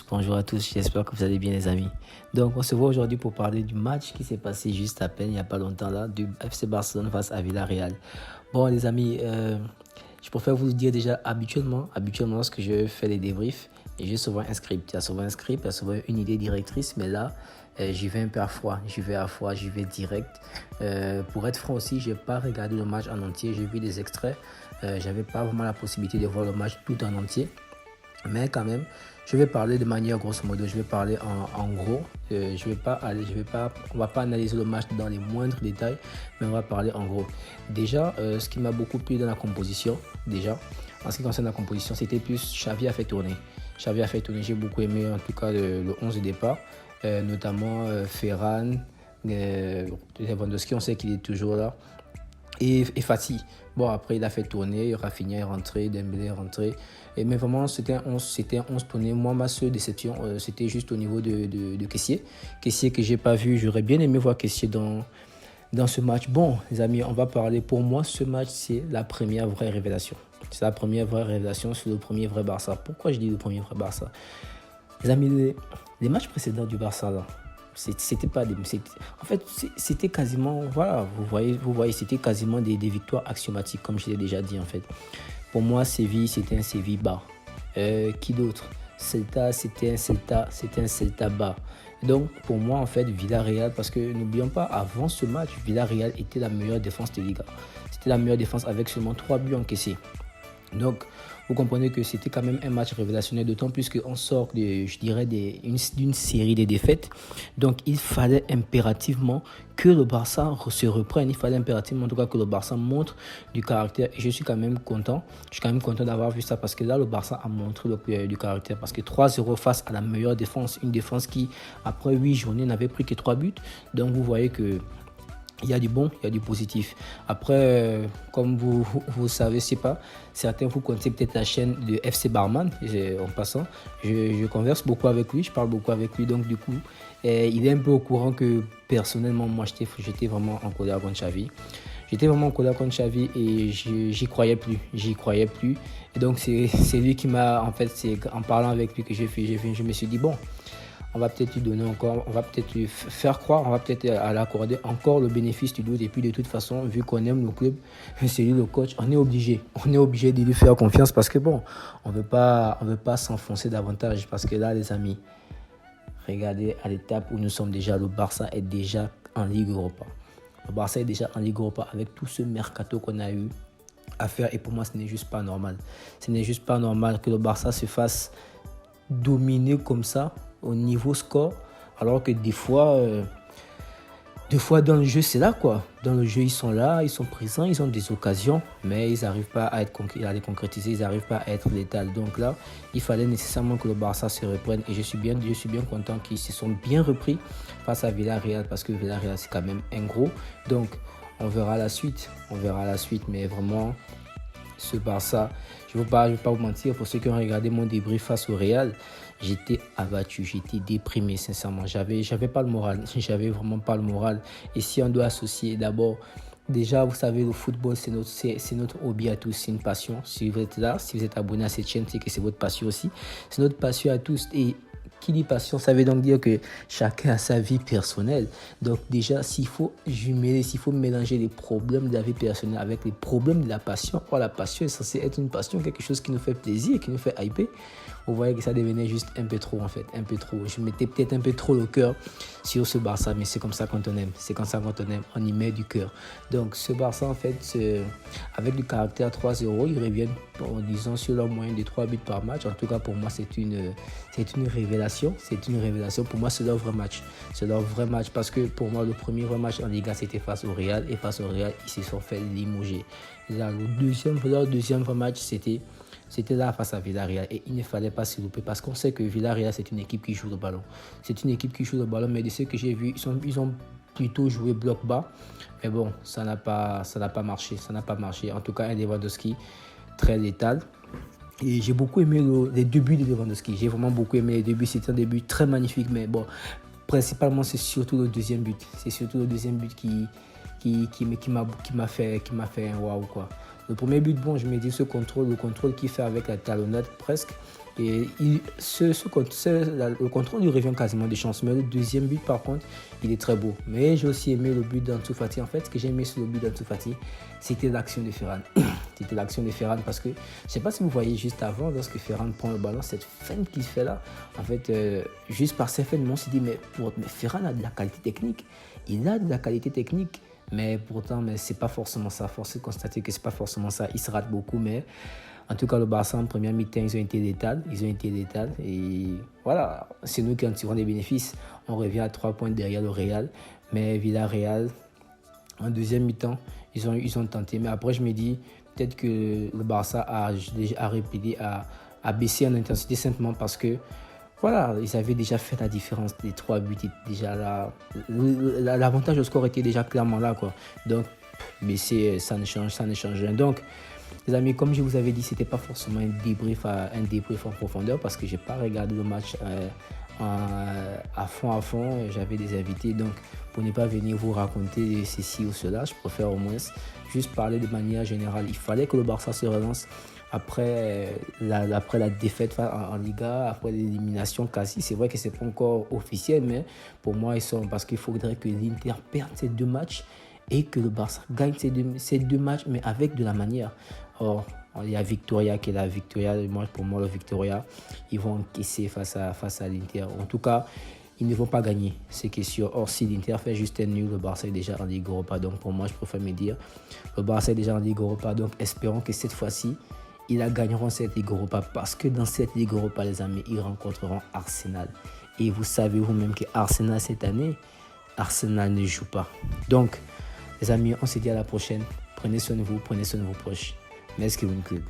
bonjour à tous, j'espère que vous allez bien les amis. Donc on se voit aujourd'hui pour parler du match qui s'est passé juste à peine, il n'y a pas longtemps là, du FC Barcelone face à Villarreal. Bon les amis, je préfère vous dire déjà habituellement lorsque je fais les débriefs, et j'ai souvent un script, il y a souvent une idée directrice, mais là j'y vais un peu à froid, j'y vais direct. Pour être franc aussi, j'ai pas regardé le match en entier, j'ai vu des extraits, j'avais pas vraiment la possibilité de voir le match tout en entier. Mais quand même, je vais parler de manière grosso modo, je vais parler en gros. On va pas analyser le match dans les moindres détails, mais on va parler en gros. Déjà, ce qui m'a beaucoup plu dans la composition, en ce qui concerne la composition, c'était plus Xavi a fait tourner. J'ai beaucoup aimé en tout cas le 11 de départ, notamment Ferran, Lewandowski, on sait qu'il est toujours là. Et Fati. Bon, après, il a fait tourner, Rafinha est rentré, Dembélé est rentré. Mais vraiment, c'était un 11 tourné. Moi, ma seule déception, c'était juste au niveau de Kessié. Kessié que j'ai pas vu, j'aurais bien aimé voir Kessié dans ce match. Bon, les amis, on va parler. Pour moi, ce match, c'est la première vraie révélation. C'est la première vraie révélation sur le premier vrai Barça. Pourquoi je dis le premier vrai Barça? Les amis, les matchs précédents du Barça, là, c'était pas des, en fait c'était quasiment, voilà, vous voyez c'était quasiment des victoires axiomatiques, comme je l'ai déjà dit. En fait, pour moi, Séville, c'était un Séville bas. Qui d'autre? Celta, c'était un Celta bas. Donc pour moi, en fait, Villarreal, parce que n'oublions pas, avant ce match, Villarreal était la meilleure défense de Liga. C'était la meilleure défense avec seulement 3 buts encaissés. Donc, vous comprenez que c'était quand même un match révélationnel, d'autant plus qu'on sort d'une série de défaites. Donc, il fallait impérativement que le Barça se reprenne. Il fallait impérativement, en tout cas, que le Barça montre du caractère. Et je suis quand même content. D'avoir vu ça, parce que là, le Barça a montré du caractère. Parce que 3-0 face à la meilleure défense, une défense qui, après 8 journées, n'avait pris que 3 buts. Donc, vous voyez que il y a du bon, il y a du positif. Après, comme vous savez, c'est pas, certains vous connaissez peut-être la chaîne de FC Barman. En passant, je converse beaucoup avec lui, je parle beaucoup avec lui. Donc du coup, il est un peu au courant que personnellement, moi, j'étais vraiment en colère contre Xavi. Et j'y croyais plus. Et donc c'est lui qui m'a, en fait, c'est en parlant avec lui que je me suis dit, bon, on va peut-être lui donner encore, on va peut-être lui faire croire, on va peut-être l'accorder encore le bénéfice du doute. Et puis de toute façon, vu qu'on aime le club, c'est lui le coach, on est obligé de lui faire confiance, parce que bon, on veut pas s'enfoncer davantage, parce que là, les amis, regardez à l'étape où nous sommes déjà, le Barça est déjà en Ligue Europa. Avec tout ce mercato qu'on a eu à faire, et pour moi, ce n'est juste pas normal. Que le Barça se fasse dominer comme ça au niveau score, alors que des fois dans le jeu, c'est là quoi. Dans le jeu, ils sont là, ils sont présents, ils ont des occasions, mais ils n'arrivent pas à les concrétiser, ils n'arrivent pas à être létals. Donc là, il fallait nécessairement que le Barça se reprenne, et je suis bien content qu'ils se sont bien repris face à Villarreal, parce que Villarreal, c'est quand même un gros. Donc on verra la suite, mais vraiment, ce Barça, je ne vais pas vous mentir, pour ceux qui ont regardé mon débrief face au Real, j'étais abattu, j'étais déprimé, sincèrement. J'avais pas le moral, j'avais vraiment pas le moral. Et si on doit associer d'abord, déjà, vous savez, le football, c'est notre hobby à tous, c'est une passion. Si vous êtes là, si vous êtes abonné à cette chaîne, c'est que c'est votre passion aussi. C'est notre passion à tous. Et qui dit passion, ça veut donc dire que chacun a sa vie personnelle. Donc déjà, s'il faut mélanger les problèmes de la vie personnelle avec les problèmes de la passion, la passion est censée être une passion, quelque chose qui nous fait plaisir, qui nous fait hyper. Vous voyez que ça devenait juste un peu trop, en fait, un peu trop. Je mettais peut-être un peu trop le cœur sur ce Barça, mais c'est comme ça quand on aime. On y met du cœur. Donc ce Barça, en fait, avec du caractère 3-0, ils reviennent, en disant, sur leur moyenne de 3 buts par match. En tout cas, pour moi, c'est une révélation. Pour moi, c'est leur vrai match. Parce que pour moi, le premier vrai match en Liga, c'était face au Real. Et face au Real, ils se sont fait limoger. Leur deuxième vrai match, c'était là face à Villarreal, et il ne fallait pas se louper, parce qu'on sait que Villarreal, c'est une équipe qui joue le ballon. Mais de ce que j'ai vu, ils ont plutôt joué bloc bas. Mais bon, ça n'a pas marché. En tout cas, un Lewandowski très létal. Et j'ai beaucoup aimé les débuts de Lewandowski. J'ai vraiment beaucoup aimé les débuts. C'était un début très magnifique. Mais bon, principalement, c'est surtout le deuxième but. qui m'a fait un waouh quoi. Le premier but, bon, je me dis le contrôle qu'il fait avec la talonnade presque, Et le contrôle lui revient quasiment des chances. Mais le deuxième but, par contre, il est très beau. Mais j'ai aussi aimé le but d'Ansu Fati. En fait, ce que j'ai aimé sur le but d'Ansu Fati, c'était l'action de Ferran. C'était l'action de Ferran parce que, je ne sais pas si vous voyez juste avant, lorsque Ferran prend le ballon, cette feinte qu'il fait là, en fait, juste par cette feinte, on s'est dit, mais Ferran a de la qualité technique. Il a de la qualité technique. Mais pourtant, c'est pas forcément ça. Force est de constater que c'est pas forcément ça. Il se rate beaucoup, mais en tout cas, le Barça en première mi-temps, ils ont été létals. Et voilà, c'est nous qui en tirons des bénéfices. On revient à 3 points derrière le Real. Mais Villarreal, en deuxième mi-temps, ils ont tenté. Mais après, je me dis, peut-être que le Barça a répété, a baissé en intensité simplement parce que voilà, ils avaient déjà fait la différence. Les 3 buts étaient déjà là. L'avantage au score était déjà clairement là, quoi. Donc, baisser, ça ne change rien. Donc, les amis, comme je vous avais dit, c'était pas forcément un débrief en profondeur parce que j'ai pas regardé le match à fond. J'avais des invités, donc pour ne pas venir vous raconter ceci ou cela, je préfère au moins juste parler de manière générale. Il fallait que le Barça se relance après la défaite en Liga, après l'élimination quasi. C'est vrai que c'est pas encore officiel, mais pour moi, parce qu'il faudrait que l'Inter perde ces 2 matchs et que le Barça gagne ces deux matchs, mais avec de la manière. Or, il y a Victoria qui est là. Pour moi, le Victoria, ils vont encaisser face à l'Inter. En tout cas, ils ne vont pas gagner, c'est question. Or, si l'Inter fait juste un nul, le Barça est déjà en Ligue Europa. Donc, pour moi, je préfère me dire, le Barça est déjà en Ligue Europa. Donc, espérons que cette fois-ci, ils la gagneront cette Ligue Europa. Parce que dans cette Ligue Europa, les amis, ils rencontreront Arsenal. Et vous savez vous-même que Arsenal, cette année, Arsenal ne joue pas. Donc, les amis, on se dit à la prochaine. Prenez soin de vous, prenez soin de vos proches. Merci, Kevin Club.